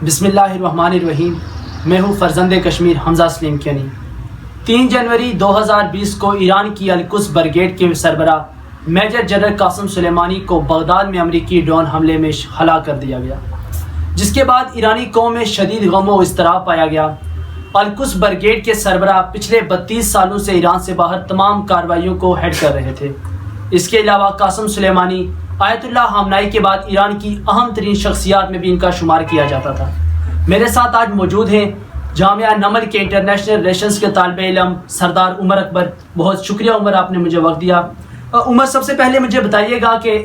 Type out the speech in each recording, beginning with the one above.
بسم اللہ الرحمن الرحیم. میں ہوں فرزند کشمیر حمزہ سلیم کینی. 3 جنوری 2020 کو ایران کی القدس بریگیڈ کے سربراہ میجر جنرل قاسم سلیمانی کو بغداد میں امریکی ڈرون حملے میں ہلاک کر دیا گیا، جس کے بعد ایرانی قوم میں شدید غم و اضطراب پایا گیا. القدس بریگیڈ کے سربراہ پچھلے 32 سالوں سے ایران سے باہر تمام کارروائیوں کو ہیڈ کر رہے تھے. اس کے علاوہ قاسم سلیمانی آیت اللہ خامنائی کے بعد ایران کی اہم ترین شخصیات میں بھی ان کا شمار کیا جاتا تھا. میرے ساتھ آج موجود ہیں جامعہ نمل کے انٹرنیشنل ریلیشنز کے طالب علم سردار عمر اکبر. بہت شکریہ عمر، آپ نے مجھے وقت دیا. عمر، سب سے پہلے مجھے بتائیے گا کہ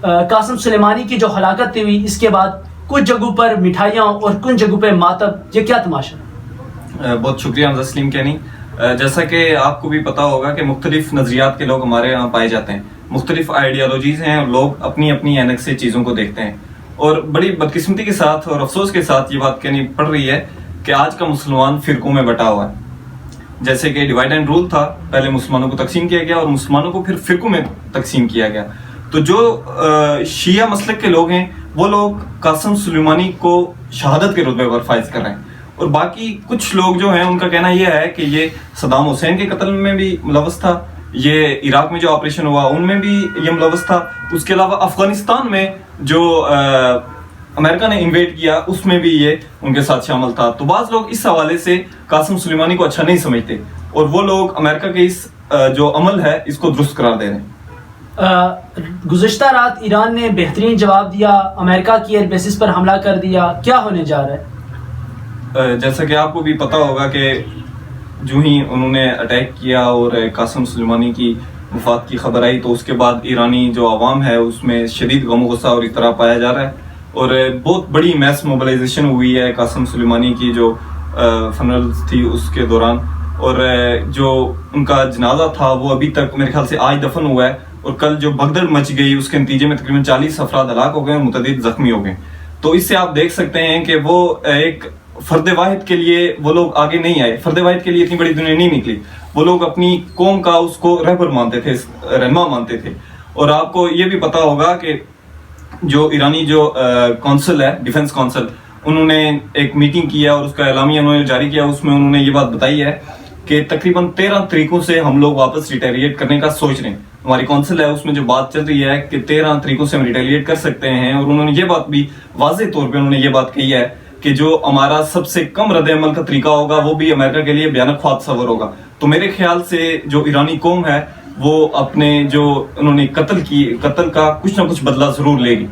قاسم سلیمانی کی جو ہلاکت ہوئی اس کے بعد کچھ جگہوں پر مٹھائیاں اور کچھ جگہوں پہ ماتم، یہ کیا تماشا؟ بہت شکریہ حمزہ سلیم کینی. جیسا کہ آپ کو بھی پتا ہوگا کہ مختلف نظریات کے لوگ ہمارے یہاں پائے جاتے ہیں، مختلف آئیڈیالوجیز ہیں اور لوگ اپنی اپنی اینک سے چیزوں کو دیکھتے ہیں. اور بڑی بدقسمتی کے ساتھ اور افسوس کے ساتھ یہ بات کہنی پڑ رہی ہے کہ آج کا مسلمان فرقوں میں بٹا ہوا ہے. جیسے کہ ڈیوائڈ اینڈ رول تھا، پہلے مسلمانوں کو تقسیم کیا گیا اور مسلمانوں کو پھر فرقوں میں تقسیم کیا گیا. تو جو شیعہ مسلک کے لوگ ہیں وہ لوگ قاسم سلیمانی کو شہادت کے رتبے پر فائز کر رہے ہیں، اور باقی کچھ لوگ جو ہیں ان کا کہنا یہ ہے کہ یہ صدام حسین کے قتل میں بھی ملوث تھا، یہ عراق میں جو آپریشن ہوا ان میں بھی یہ ملوث تھا، اس کے علاوہ افغانستان میں جو امریکہ نے انویڈ کیا اس میں بھی یہ ان کے ساتھ شامل تھا. تو بعض لوگ اس حوالے سے قاسم سلیمانی کو اچھا نہیں سمجھتے اور وہ لوگ امریکہ کے اس جو عمل ہے اس کو درست قرار دے رہے ہیں. گزشتہ رات ایران نے بہترین جواب دیا، امریکہ کی ایئر بیسز پر حملہ کر دیا. کیا ہونے جا رہا ہے؟ جیسا کہ آپ کو بھی پتا ہوگا کہ جو ہی انہوں نے اٹیک کیا اور قاسم سلیمانی کی وفات کی خبر آئی تو اس کے بعد ایرانی جو عوام ہے اس میں شدید غم و غصہ اور اضطراب پایا جا رہا ہے، اور بہت بڑی میس موبلائزیشن ہوئی ہے قاسم سلیمانی کی جو فنرل تھی اس کے دوران، اور جو ان کا جنازہ تھا وہ ابھی تک میرے خیال سے آج دفن ہوا ہے، اور کل جو بھگدڑ مچ گئی اس کے نتیجے میں تقریباً 40 افراد ہلاک ہو گئے اور متعدد زخمی ہو گئے. تو اس سے آپ دیکھ سکتے ہیں کہ وہ ایک فرد واحد کے لیے وہ لوگ آگے نہیں آئے، فرد واحد کے لیے اتنی بڑی دنیا نہیں نکلی، وہ لوگ اپنی قوم کا اس کو رہبر مانتے تھے، رہنما مانتے تھے. اور آپ کو یہ بھی پتا ہوگا کہ جو ایرانی جو کونسل ہے، ڈیفنس کونسل، انہوں نے ایک میٹنگ کیا اور اس کا اعلامیہ انہوں نے جاری کیا. اس میں انہوں نے یہ بات بتائی ہے کہ تقریباً 13 طریقوں سے ہم لوگ واپس ریٹیلیٹ کرنے کا سوچ رہے ہیں. ہماری کونسل ہے اس میں جو بات چل رہی ہے کہ 13 طریقوں سے ہم ریٹیلیٹ کر سکتے ہیں، اور انہوں نے یہ بات بھی واضح طور پہ انہوں نے یہ بات کہی ہے کہ جو ہمارا سب سے کم رد عمل کا طریقہ ہوگا وہ بھی امریکہ کے لیے بھیانک خواب تصور ہوگا. تو میرے خیال سے جو ایرانی قوم ہے وہ اپنے جو انہوں نے قتل کا کچھ نہ کچھ بدلہ ضرور لے گی.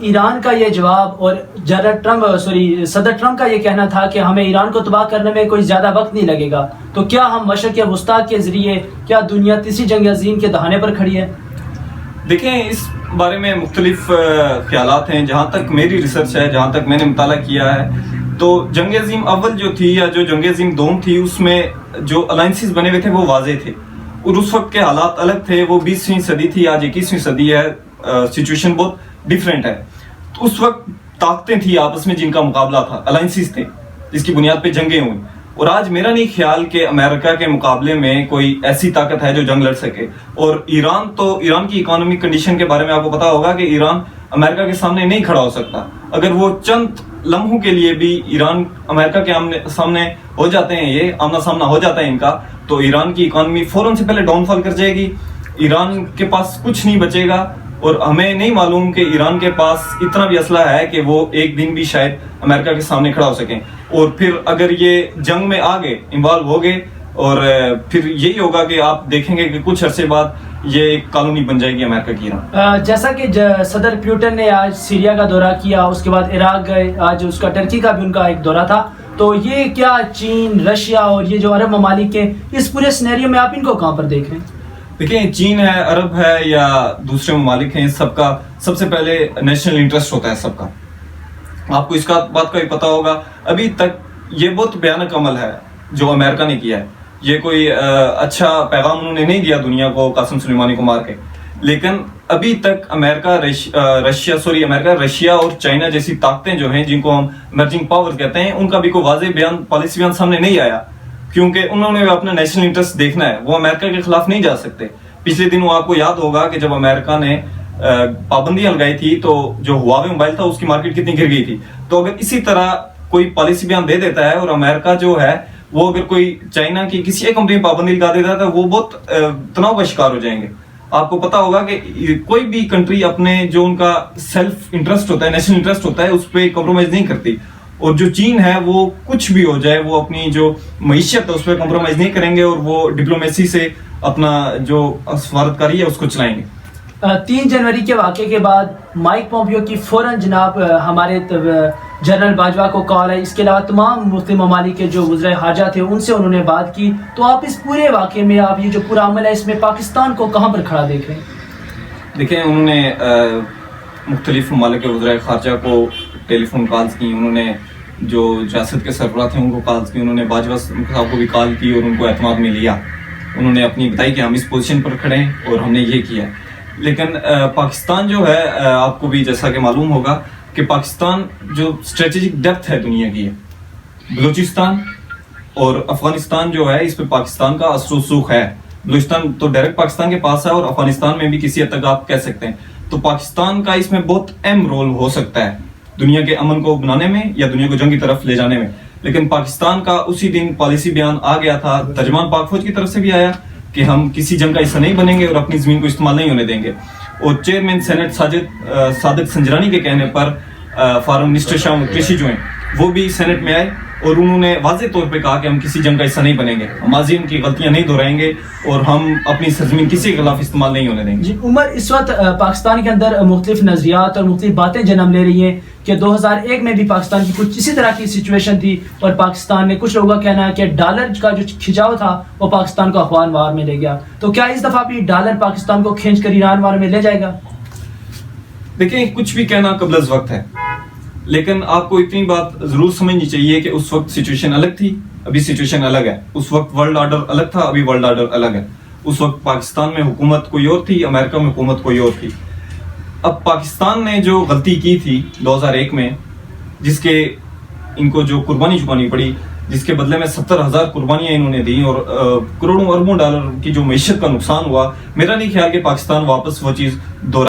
ایران کا یہ جواب اور صدر ٹرمپ کا یہ کہنا تھا کہ ہمیں ایران کو تباہ کرنے میں کوئی زیادہ وقت نہیں لگے گا. تو کیا ہم مشرق وسطیٰ کے ذریعے کیا دنیا تیسری جنگ عظیم کے دہانے پر کھڑی ہے؟ دیکھیں، اس بارے میں مختلف خیالات ہیں. جہاں تک میری ریسرچ ہے، جہاں تک میں نے مطالعہ کیا ہے، تو جنگ عظیم اول جو تھی یا جو جنگ عظیم دوم تھی اس میں جو الائنسز بنے ہوئے تھے وہ واضح تھے، اور اس وقت کے حالات الگ تھے. وہ 20ویں صدی تھی، آج 21ویں صدی ہے، سچویشن بہت ڈیفرنٹ ہے. تو اس وقت طاقتیں تھیں آپس میں جن کا مقابلہ تھا، الائنسز تھے جس کی بنیاد پہ جنگیں ہوئیں. اور آج میرا نہیں خیال کہ امریکہ کے مقابلے میں کوئی ایسی طاقت ہے جو جنگ لڑ سکے. اور ایران کی اکانومک کنڈیشن کے بارے میں آپ کو پتا ہوگا کہ ایران امریکہ کے سامنے نہیں کھڑا ہو سکتا. اگر وہ چند لمحوں کے لیے بھی ایران امریکہ کے سامنے ہو جاتے ہیں، یہ آمنا سامنا ہو جاتا ہے ان کا، تو ایران کی اکانومی فوراً سے پہلے ڈاؤن فال کر جائے گی، ایران کے پاس کچھ نہیں بچے گا. اور ہمیں نہیں معلوم کہ ایران کے پاس اتنا بھی اسلحہ ہے کہ وہ ایک دن بھی شاید امریکہ کے سامنے کھڑا ہو سکیں. اور پھر اگر یہ جنگ میں آگے انوالو ہو گئے اور پھر یہی ہوگا کہ آپ دیکھیں گے کہ کچھ عرصے بعد یہ ایک کالونی بن جائے گی امریکہ کی ایران. جیسا کہ صدر پوٹن نے آج سیریا کا دورہ کیا، اس کے بعد عراق گئے، آج اس کا ٹرکی کا بھی ان کا ایک دورہ تھا. تو یہ کیا چین، رشیا اور یہ جو عرب ممالک ہیں، اس پورے سینیریو میں آپ ان کو کہاں پر دیکھ رہے ہیں؟ دیکھیں، چین ہے، عرب ہے یا دوسرے ممالک ہیں، سب کا سب سے پہلے نیشنل انٹرسٹ ہوتا ہے سب کا. آپ کو اس کا بات کا بھی پتا ہوگا. ابھی تک یہ بہت بھیانک عمل ہے جو امریکہ نے کیا ہے. یہ کوئی اچھا پیغام انہوں نے نہیں دیا دنیا کو قاسم سلیمانی کو مار کے، لیکن ابھی تک امریکہ، رشیا اور چائنا جیسی طاقتیں جو ہیں جن کو ہم ایمرجنگ پاور کہتے ہیں، ان کا بھی کوئی واضح پالیسی بیان سامنے نہیں آیا، کیونکہ انہوں نے اپنا نیشنل انٹرسٹ دیکھنا ہے. وہ امریکہ کے خلاف نہیں جا سکتے. پچھلے دنوں آپ کو یاد ہوگا کہ جب امریکہ نے پابندیاں لگائی تھی تو جو ہواوے موبائل تھا اس کی مارکیٹ کتنی گر گئی تھی. تو اگر اسی طرح کوئی پالیسی بیان دے دیتا ہے اور امریکہ جو ہے وہ اگر کوئی چائنا کی کسی ایک کمپنی پابندی لگا دیتا ہے تو وہ بہت تناؤ کا شکار ہو جائیں گے. آپ کو پتا ہوگا کہ کوئی بھی کنٹری اپنے جو ان کا سیلف انٹرسٹ ہوتا ہے, نیشنل انٹرسٹ ہوتا ہے, اس پہ کمپرومائز نہیں کرتی. اور جو چین ہے وہ کچھ بھی ہو جائے وہ اپنی جو معیشت ہے اس پہ کمپرومائز نہیں کریں گے اور وہ ڈپلومیسی سے اپنا جو سفارتکاری ہے اس کو چلائیں گے. 3 جنوری کے واقعے کے بعد مائک پومپیو کی فوراً جناب ہمارے جنرل باجوہ کو کال ہے. اس کے علاوہ تمام مختلف ممالک کے جو وزرائے خارجہ تھے ان سے انہوں نے بات کی. تو آپ اس پورے واقعے میں آپ یہ جو پورا عمل ہے اس میں پاکستان کو کہاں پر کھڑا دیکھ رہے ہیں؟ دیکھیں, انہوں نے مختلف ممالک کے وزرائے خارجہ کو ٹیلی فون کالز کی, انہوں نے جو ریاست کے سربراہ تھے ان کو کالز کی, انہوں نے باجوہ صاحب کو بھی کال کی اور ان کو اعتماد میں لیا. انہوں نے اپنی بتائی کہ ہم اس پوزیشن پر کھڑے ہیں اور ہم نے یہ کیا. لیکن پاکستان جو ہے, آپ کو بھی جیسا کہ معلوم ہوگا کہ پاکستان جو اسٹریٹجک ڈیپتھ ہے دنیا کی ہے, بلوچستان اور افغانستان جو ہے اس پہ پاکستان کا اثر و رسوخ ہے. بلوچستان تو ڈائریکٹ پاکستان کے پاس ہے اور افغانستان میں بھی کسی حد تک آپ کہہ سکتے ہیں. تو پاکستان کا اس میں بہت اہم رول ہو سکتا ہے دنیا کے امن کو بنانے میں یا دنیا کو جنگ کی طرف لے جانے میں. لیکن پاکستان کا اسی دن پالیسی بیان آ گیا تھا, ترجمان پاک فوج کی طرف سے بھی آیا کہ ہم کسی جنگ کا حصہ نہیں بنیں گے اور اپنی زمین کو استعمال نہیں ہونے دیں گے. اور چیئرمین سینٹ صادق سنجرانی کے کہنے پر فارم منسٹر شاہ کرشی جو ہیں وہ بھی سینٹ میں آئے اور انہوں نے واضح طور پہ کہا کہ ہم کسی جنگ کا حصہ نہیں بنیں گے, ماضی کی غلطیاں نہیں دہرائیں گے اور ہم اپنی سرزمین کسی کے خلاف استعمال نہیں ہونے دیں گے. جی عمر, اس وقت پاکستان کے اندر مختلف نظریات اور مختلف باتیں جنم لے رہی ہیں کہ 2001 میں بھی پاکستان کی کچھ اسی طرح کی سچویشن تھی اور پاکستان نے, کچھ لوگوں کا کہنا ہے کہ ڈالر کا جو کھنچاؤ تھا وہ پاکستان کو افغان وار میں لے گیا. تو کیا اس دفعہ بھی ڈالر پاکستان کو کھینچ کر ایران وار میں لے جائے گا؟ دیکھیں, کچھ بھی کہنا قبل از وقت ہے, لیکن آپ کو اتنی بات ضرور سمجھنی چاہیے کہ اس وقت سچویشن الگ تھی, ابھی سچویشن الگ ہے. اس وقت ورلڈ آرڈر الگ تھا, ابھی ورلڈ آرڈر الگ ہے. اس وقت پاکستان میں حکومت کوئی اور تھی, امریکہ میں حکومت کوئی اور تھی. اب پاکستان نے جو غلطی کی تھی 2001 میں, جس کے ان کو جو قربانی چکانی پڑی, جس کے بدلے میں 70,000 قربانیاں انہوں نے دیں اور کروڑوں اربوں ڈالر کی جو معیشت کا نقصان ہوا, میرا نہیں خیال کہ پاکستان واپس وہ چیز دوہرا